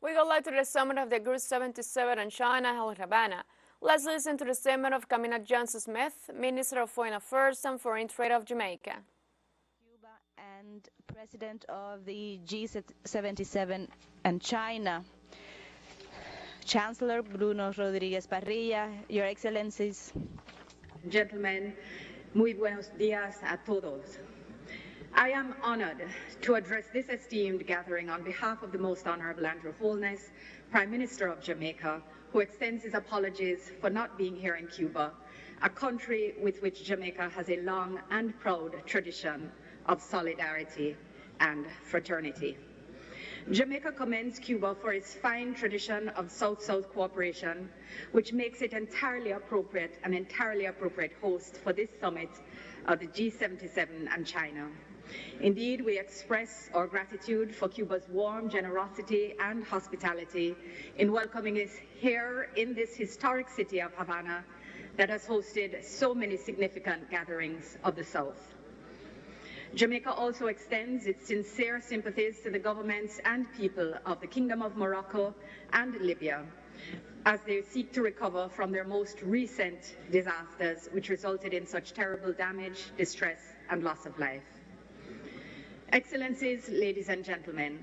We go live to the summit of the Group 77 in China held in Havana. Let's listen to the statement of Kamina Johnson Smith, Minister of Foreign Affairs and Foreign Trade of Jamaica. Cuba and President of the G77 and China, Chancellor Bruno Rodriguez Parrilla, Your Excellencies. Gentlemen, muy buenos días a todos. I am honored to address this esteemed gathering on behalf of the Most Honorable Andrew Holness, Prime Minister of Jamaica, who extends his apologies for not being here in Cuba, a country with which Jamaica has a long and proud tradition of solidarity and fraternity. Jamaica commends Cuba for its fine tradition of South-South cooperation, which makes it an entirely appropriate host for this summit of the G77 and China. Indeed, we express our gratitude for Cuba's warm generosity and hospitality in welcoming us here in this historic city of Havana that has hosted so many significant gatherings of the South. Jamaica also extends its sincere sympathies to the governments and people of the Kingdom of Morocco and Libya as they seek to recover from their most recent disasters, which resulted in such terrible damage, distress, and loss of life. Excellencies, ladies and gentlemen,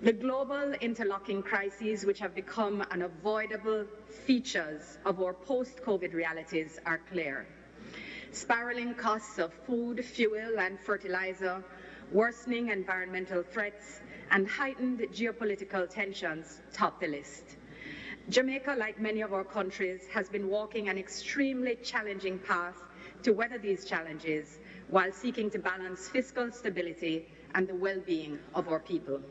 the global interlocking crises which have become unavoidable features of our post-COVID realities are clear. Spiraling costs of food, fuel, and fertilizer, worsening environmental threats, and heightened geopolitical tensions top the list. Jamaica, like many of our countries, has been walking an extremely challenging path to weather these challenges while seeking to balance fiscal stability and the well-being of our people.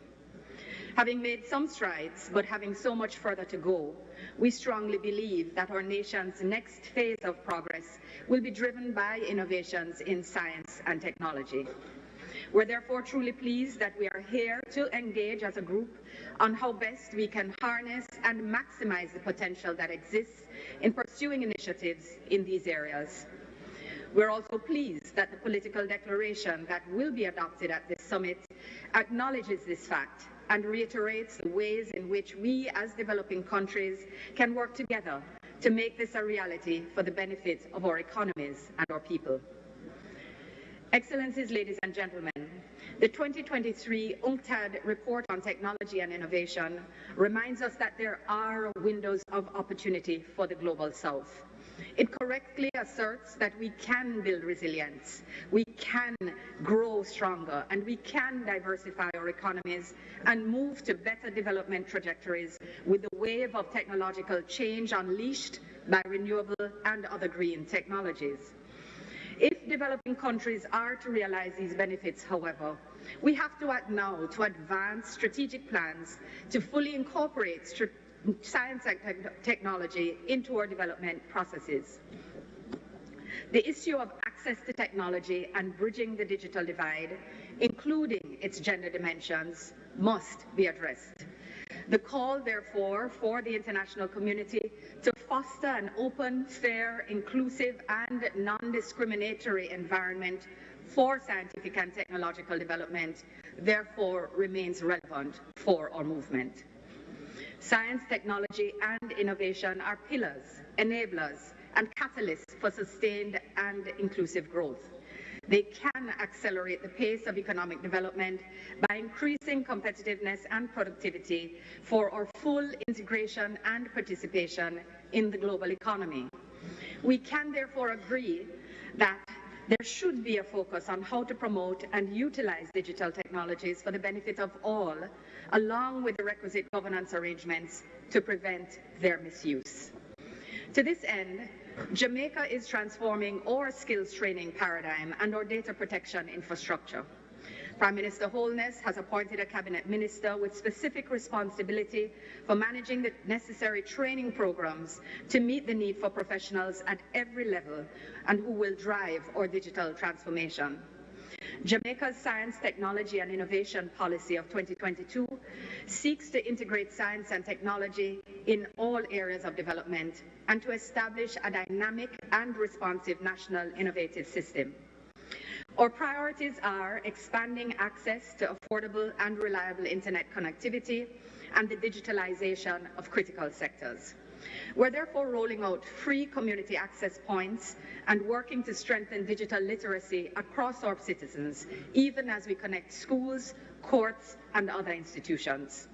Having made some strides, but having so much further to go, we strongly believe that our nation's next phase of progress will be driven by innovations in science and technology. We're therefore truly pleased that we are here to engage as a group on how best we can harness and maximize the potential that exists in pursuing initiatives in these areas. We're also pleased that the political declaration that will be adopted at this summit acknowledges this fact and reiterates the ways in which we as developing countries can work together to make this a reality for the benefit of our economies and our people. Excellencies, ladies and gentlemen, the 2023 UNCTAD Report on Technology and Innovation reminds us that there are windows of opportunity for the Global South. It correctly asserts that we can build resilience, we can grow stronger, and we can diversify our economies and move to better development trajectories with the wave of technological change unleashed by renewable and other green technologies. If developing countries are to realize these benefits, however, we have to act now to advance strategic plans to fully incorporate science and technology into our development processes. The issue of access to technology and bridging the digital divide, including its gender dimensions, must be addressed. The call, therefore, for the international community to foster an open, fair, inclusive, and non-discriminatory environment for scientific and technological development, therefore, remains relevant for our movement. Science, technology, and innovation are pillars, enablers, and catalysts for sustained and inclusive growth. They can accelerate the pace of economic development by increasing competitiveness and productivity for our full integration and participation in the global economy. We can therefore agree that there should be a focus on how to promote and utilize digital technologies for the benefit of all, along with the requisite governance arrangements to prevent their misuse. To this end, Jamaica is transforming our skills training paradigm and our data protection infrastructure. Prime Minister Holness has appointed a cabinet minister with specific responsibility for managing the necessary training programs to meet the need for professionals at every level and who will drive our digital transformation. Jamaica's Science, Technology and Innovation Policy of 2022 seeks to integrate science and technology in all areas of development and to establish a dynamic and responsive national innovative system. Our priorities are expanding access to affordable and reliable internet connectivity and the digitalization of critical sectors. We're therefore rolling out free community access points and working to strengthen digital literacy across our citizens, even as we connect schools, courts, and other institutions.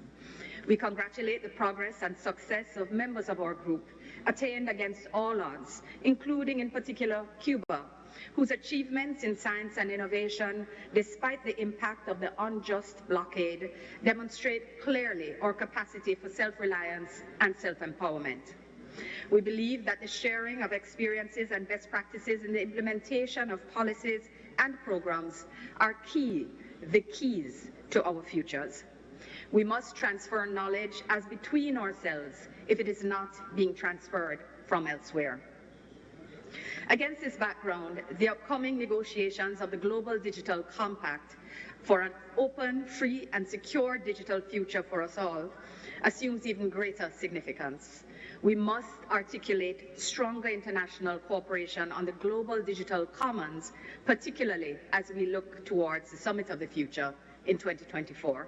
We congratulate the progress and success of members of our group attained against all odds, including in particular Cuba, whose achievements in science and innovation, despite the impact of the unjust blockade, demonstrate clearly our capacity for self-reliance and self-empowerment. We believe that the sharing of experiences and best practices in the implementation of policies and programs are the keys to our futures. We must transfer knowledge as between ourselves if it is not being transferred from elsewhere. Against this background, the upcoming negotiations of the Global Digital Compact for an open, free, and secure digital future for us all assumes even greater significance. We must articulate stronger international cooperation on the global digital commons, particularly as we look towards the Summit of the Future in 2024.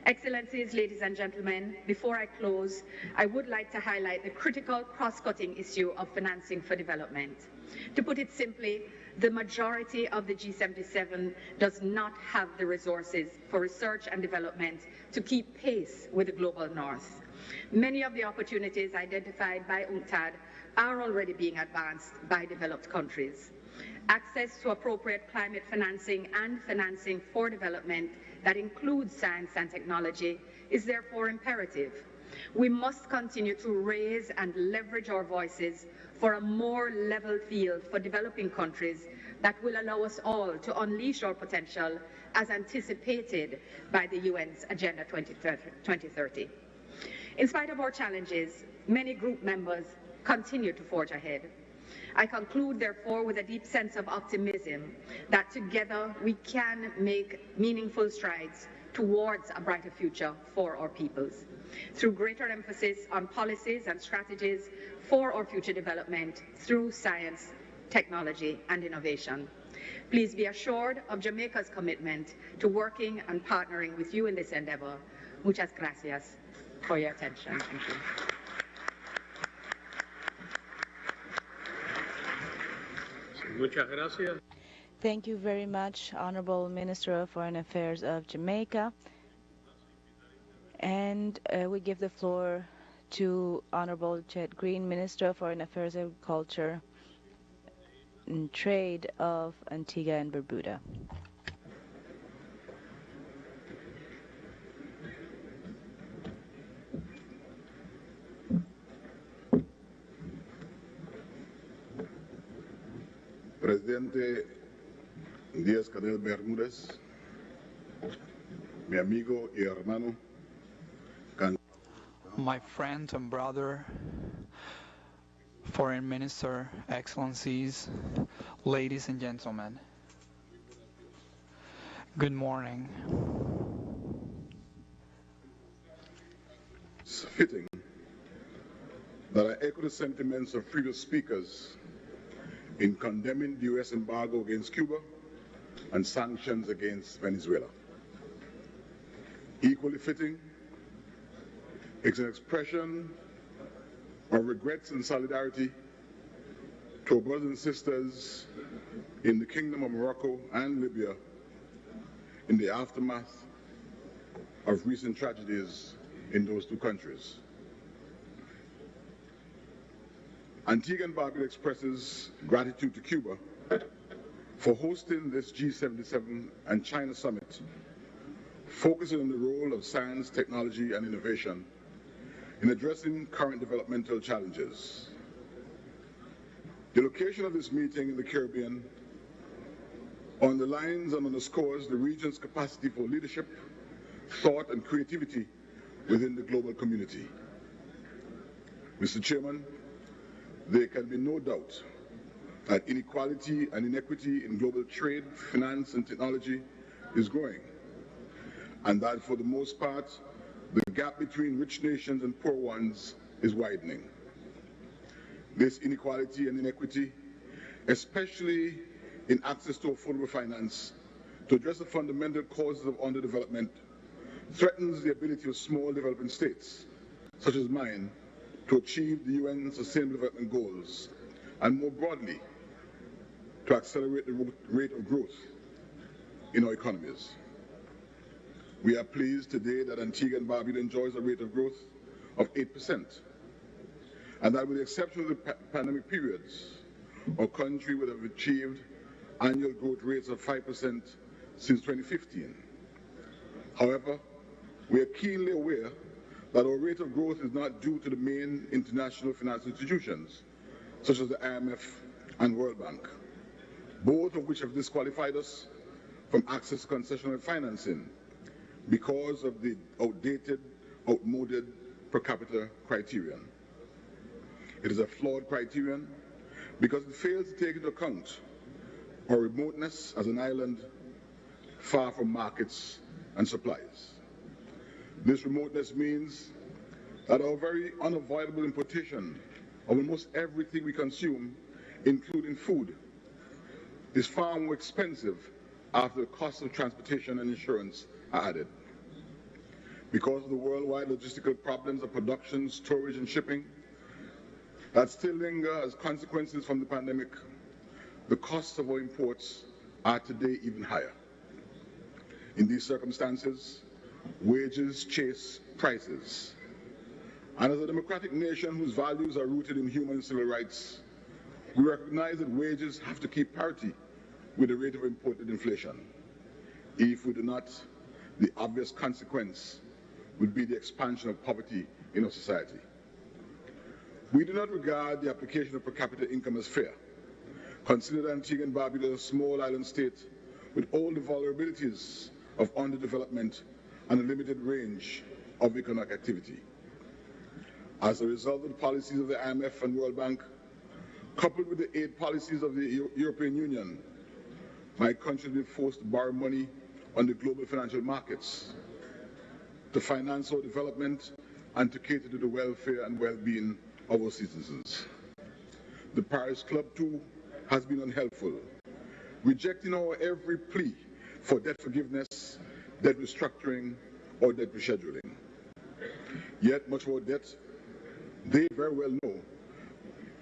Excellencies, ladies and gentlemen, before I close, I would like to highlight the critical cross-cutting issue of financing for development. To put it simply, the majority of the G77 does not have the resources for research and development to keep pace with the global north. Many of the opportunities identified by UNCTAD are already being advanced by developed countries. Access to appropriate climate financing and financing for development that includes science and technology is therefore imperative. We must continue to raise and leverage our voices for a more level field for developing countries that will allow us all to unleash our potential as anticipated by the UN's Agenda 2030. In spite of our challenges, many group members continue to forge ahead. I conclude, therefore, with a deep sense of optimism that together we can make meaningful strides towards a brighter future for our peoples, through greater emphasis on policies and strategies for our future development through science, technology, and innovation. Please be assured of Jamaica's commitment to working and partnering with you in this endeavor. Muchas gracias for your attention. Thank you. Muchas gracias. Thank you very much, Honorable Minister of Foreign Affairs of Jamaica. And we give the floor to Honorable Chet Green, Minister of Foreign Affairs, Agriculture and Trade of Antigua and Barbuda. Presidente Díaz-Canel Bermúdez, mi amigo y hermano, my friend and brother, Foreign Minister, Excellencies, ladies and gentlemen, good morning. It's fitting that I echo the sentiments of previous speakers in condemning the U.S. embargo against Cuba and sanctions against Venezuela. Equally fitting, it's an expression of regrets and solidarity to our brothers and sisters in the Kingdom of Morocco and Libya in the aftermath of recent tragedies in those two countries. Antigua and Barbuda expresses gratitude to Cuba for hosting this G77 and China summit, focusing on the role of science, technology, and innovation in addressing current developmental challenges. The location of this meeting in the Caribbean underlines and underscores the region's capacity for leadership, thought, and creativity within the global community. Mr. Chairman, there can be no doubt that inequality and inequity in global trade, finance, and technology is growing, and that for the most part, the gap between rich nations and poor ones is widening. This inequality and inequity, especially in access to affordable finance to address the fundamental causes of underdevelopment threatens the ability of small developing states, such as mine, to achieve the UN Sustainable Development Goals, and more broadly, to accelerate the rate of growth in our economies. We are pleased today that Antigua and Barbuda enjoys a rate of growth of 8%, and that with the exception of the pandemic periods, our country would have achieved annual growth rates of 5% since 2015. However, we are keenly aware that our rate of growth is not due to the main international financial institutions, such as the IMF and World Bank, both of which have disqualified us from access to concessional financing because of the outmoded per capita criterion. It is a flawed criterion because it fails to take into account our remoteness as an island far from markets and supplies. This remoteness means that our very unavoidable importation of almost everything we consume, including food, is far more expensive after the costs of transportation and insurance are added. Because of the worldwide logistical problems of production, storage, and shipping that still linger as consequences from the pandemic, the costs of our imports are today even higher. In these circumstances, wages chase prices. And as a democratic nation whose values are rooted in human and civil rights, we recognize that wages have to keep parity with the rate of imported inflation. If we do not, the obvious consequence would be the expansion of poverty in our society. We do not regard the application of per capita income as fair. Consider Antigua and Barbuda a small island state with all the vulnerabilities of underdevelopment and a limited range of economic activity. As a result of the policies of the IMF and World Bank, coupled with the aid policies of the European Union, my country will be forced to borrow money on the global financial markets to finance our development and to cater to the welfare and well-being of our citizens. The Paris Club, too, has been unhelpful, rejecting our every plea for debt forgiveness, debt restructuring, or debt rescheduling. Yet much of our debt, they very well know,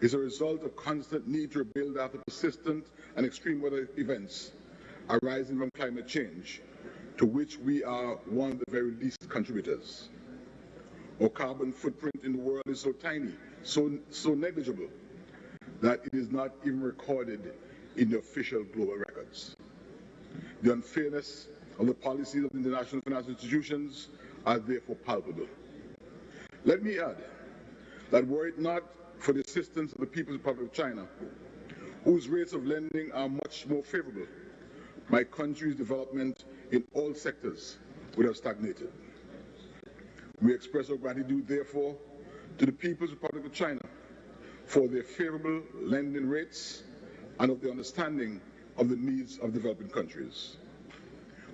is a result of constant need to rebuild after persistent and extreme weather events arising from climate change, to which we are one of the very least contributors. Our carbon footprint in the world is so tiny, so negligible, that it is not even recorded in the official global records. The unfairness of the policies of the international financial institutions are therefore palpable. Let me add that were it not for the assistance of the People's Republic of China, whose rates of lending are much more favorable, my country's development in all sectors would have stagnated. We express our gratitude, therefore, to the People's Republic of China for their favorable lending rates and of the understanding of the needs of developing countries.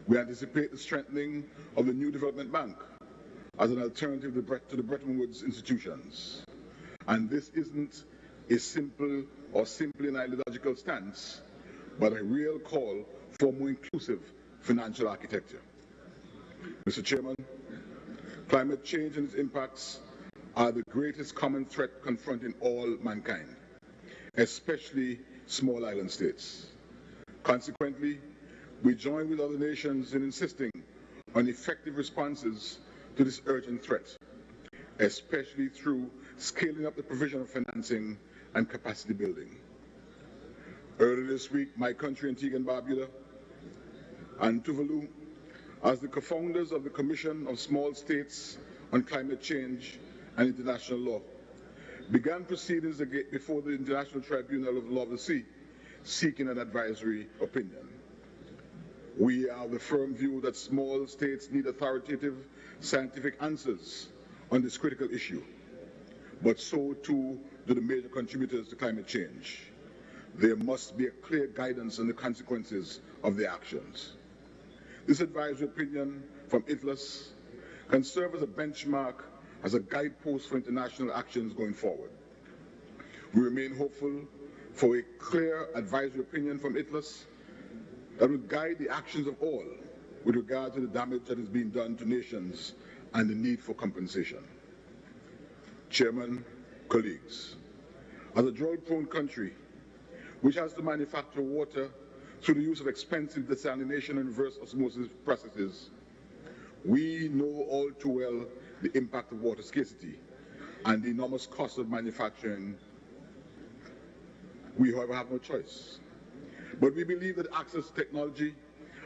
We anticipate the strengthening of the new development bank as an alternative to the Bretton Woods institutions. And this isn't a simple or simply an ideological stance, but a real call for more inclusive financial architecture. Mr. Chairman, climate change and its impacts are the greatest common threat confronting all mankind, especially small island states. Consequently, we join with other nations in insisting on effective responses to this urgent threat, especially through scaling up the provision of financing and capacity building. Earlier this week, my country, Antigua and Barbuda, and Tuvalu, as the co-founders of the Commission of Small States on Climate Change and International Law, began proceedings before the International Tribunal of the Law of the Sea, seeking an advisory opinion. We are of the firm view that small states need authoritative scientific answers on this critical issue, but so too do the major contributors to climate change. There must be a clear guidance on the consequences of their actions. This advisory opinion from ITLAS can serve as a benchmark, as a guidepost for international actions going forward. We remain hopeful for a clear advisory opinion from ITLAS that will guide the actions of all with regard to the damage that is being done to nations and the need for compensation. Chairman, colleagues, as a drought-prone country which has to manufacture water through the use of expensive desalination and reverse osmosis processes, we know all too well the impact of water scarcity and the enormous cost of manufacturing. We, however, have no choice. But we believe that access to technology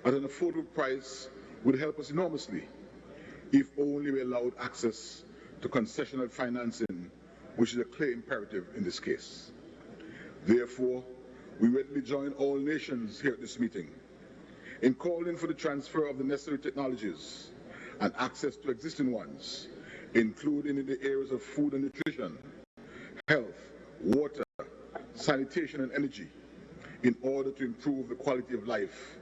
at an affordable price would help us enormously if only we allowed access to concessional financing, which is a clear imperative in this case. Therefore, we readily join all nations here at this meeting in calling for the transfer of the necessary technologies and access to existing ones, including in the areas of food and nutrition, health, water, sanitation and energy, in order to improve the quality of life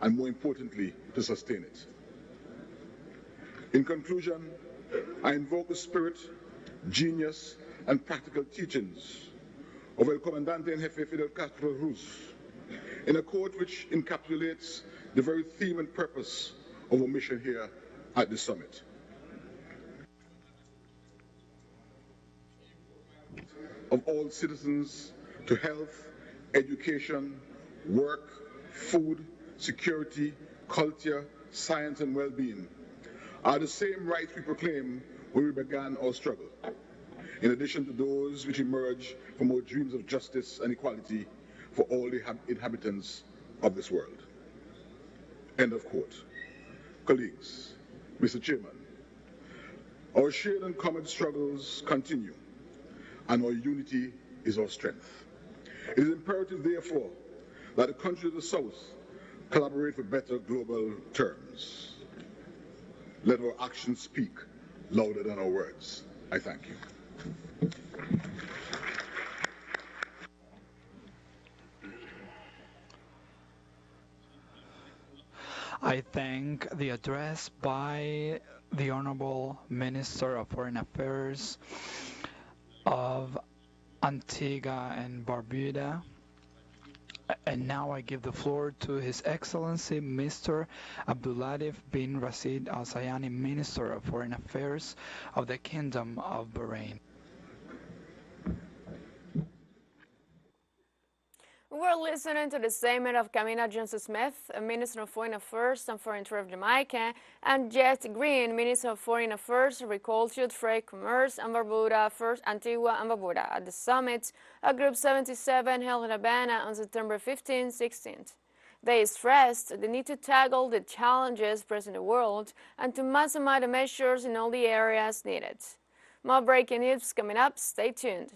and, more importantly, to sustain it. In conclusion, I invoke the spirit, genius, and practical teachings of El Comandante en Jefe Fidel Castro Ruz, in a quote which encapsulates the very theme and purpose of our mission here at the summit. Of all citizens to health, education, work, food, security, culture, science, and well-being are the same rights we proclaimed when we began our struggle, in addition to those which emerge from our dreams of justice and equality for all the inhabitants of this world. End of quote. Colleagues, Mr. Chairman, our shared and common struggles continue, and our unity is our strength. It is imperative, therefore, that the countries of the South collaborate for better global terms. Let our actions speak louder than our words. I thank you. I thank the address by the Honorable Minister of Foreign Affairs of Antigua and Barbuda. And now I give the floor to His Excellency Mr. Abdulatif bin Rashid Al Sayani, Minister of Foreign Affairs of the Kingdom of Bahrain. We're listening to the statement of Kamina Johnson Smith, Minister of Foreign Affairs and Foreign Trade of Jamaica, and Jet Green, Minister of Foreign Affairs, Agriculture, Trade, Commerce, and Barbuda, First Antigua and Barbuda, at the summit at Group 77 held in Havana on September 15-16. They stressed the need to tackle the challenges present in the world and to maximize the measures in all the areas needed. More breaking news coming up. Stay tuned.